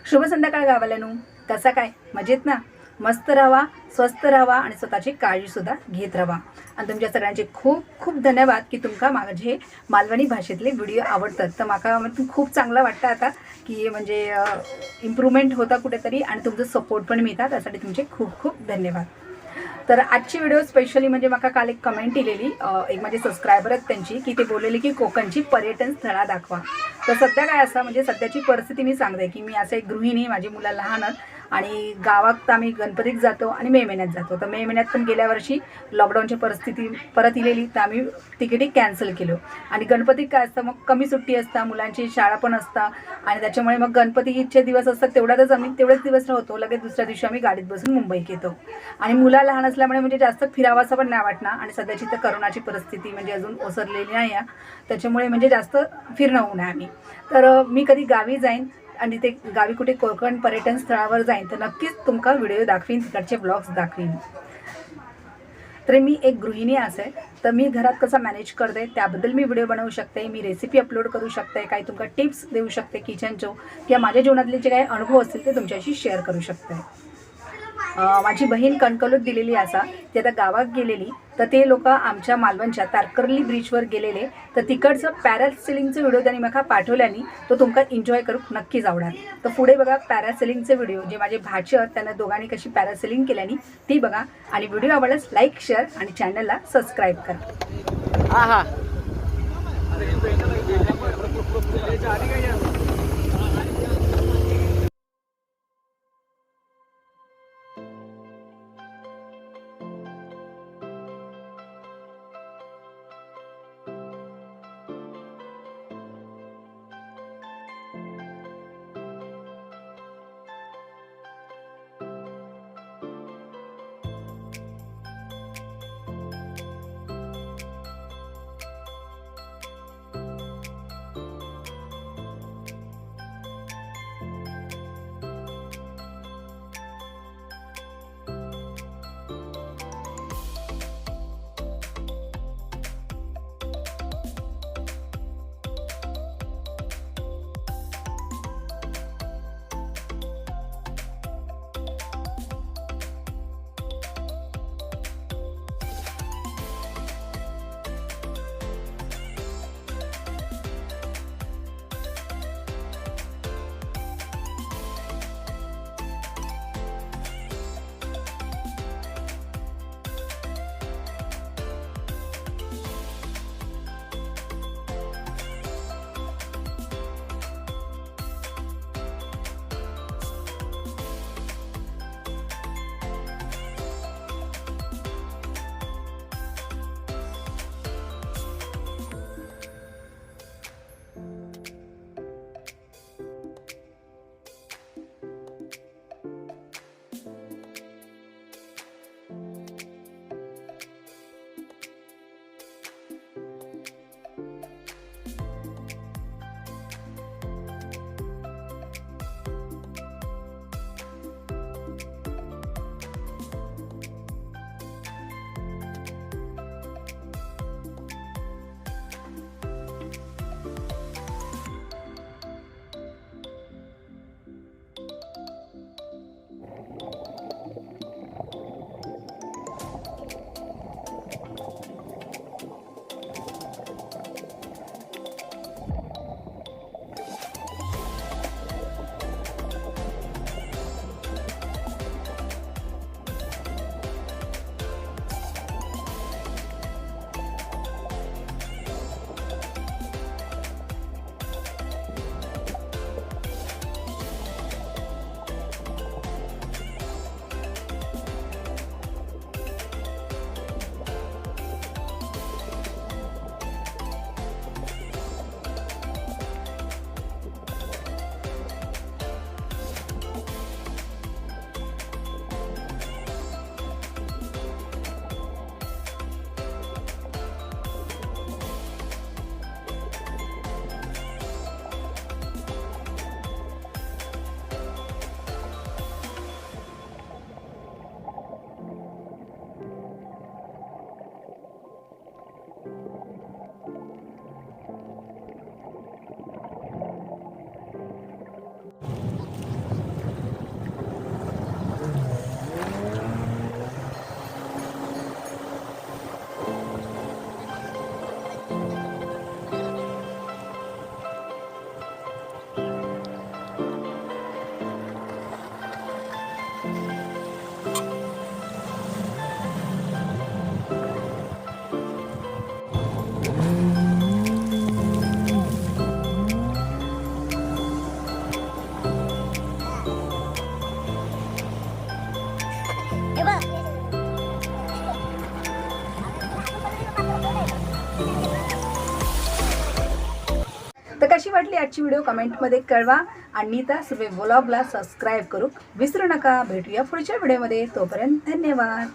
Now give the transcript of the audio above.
शुभ संध्याकाळ गावाल्यानू. कसा काय मजेत ना? मस्त राहा, स्वस्त राहा आणि स्वतःची काळजीसुद्धा घेत राहा. आणि तुमच्या सगळ्यांचे खूप खूप धन्यवाद की तुमका माझे मालवणी भाषेतले व्हिडिओ आवडतात. तर माका खूप चांगलं वाटतं आता की म्हणजे इम्प्रूव्हमेंट होता कुठेतरी आणि तुमचं सपोर्ट पण मिळतात. त्यासाठी तुमचे खूप खूप धन्यवाद. तर आजची व्हिडिओ स्पेशली म्हणजे मला काल एक कमेंट इलेली एक माझे सबस्क्रायबर आहेत त्यांची की ते बोललेली की कोकणची पर्यटन स्थळा दाखवा. तर सध्या काय असं म्हणजे सध्याची परिस्थिती मी सांगते की मी असं एक गृहिणी, माझी मुलं लहान आहेत आणि गावात आम्ही गणपतीत जातो आणि मे महिन्यात जातो. तर मे महिन्यात पण गेल्या वर्षी लॉकडाऊनची परिस्थिती परत इलेली तर आम्ही तिकीटी कॅन्सल केलो. आणि गणपतीत काय असतं, मग कमी सुट्टी असतात, मुलांची शाळा पण असतात आणि त्याच्यामुळे मग गणपतीचे दिवस असतात तेवढ्यातच आम्ही तेवढेच दिवस राहतो. लगेच दुसऱ्या दिवशी आम्ही गाडीत बसून मुंबईत येतो. आणि मुलं लहान असल्यामुळे म्हणजे जास्त फिरावासा पण नाही वाटणार आणि सध्याची तर करोनाची परिस्थिती म्हणजे अजून ओसरलेली नाही आहे, त्याच्यामुळे म्हणजे जास्त फिरणं होऊ नये आम्ही. तर मी कधी गावी जाईन आणि ते गावी कुठे कोकण पर्यटन स्थळावर जाईन तर नक्कीच तुमका व्हिडिओ दाखवीन, तिकडचे ब्लॉग्स दाखवीन. तर मी एक गृहिणी असे तर मी घरात कसं मॅनेज करते त्याबद्दल मी व्हिडिओ बनवू शकते, मी रेसिपी अपलोड करू शकते, काही तुमका टिप्स देऊ शकते किचनचे किंवा माझ्या जीवनातले जे काही अनुभव असतील ते तुमच्याशी शेअर करू शकते. माझी बहीण कणकवलीत दिलेली असा ती आता गावात गेलेली तर ते लोक आमच्या मालवणच्या तारकर्ली ब्रिजवर गेलेले तर तिकडचं पॅरासेलिंगचे व्हिडिओ त्यांनी मला पाठवल्याने तो तुमका एन्जॉय करू नक्कीच आवडेल. तर पुढे बघा पॅरासेलिंगचे व्हिडिओ जे माझे भाचे आहेत त्यांना दोघांनी कशी पॅरासेलिंग केल्यानी ती बघा आणि व्हिडिओ आवडल्यास लाईक शेअर आणि चॅनलला सबस्क्राईब करा. हा हा तर कशी वाटली आजची व्हिडिओ कमेंटमध्ये कळवा आणि नीता सुर्वे व्लॉगला सबस्क्राईब करू विसरू नका. भेटूया पुढच्या व्हिडिओमध्ये. तोपर्यंत धन्यवाद.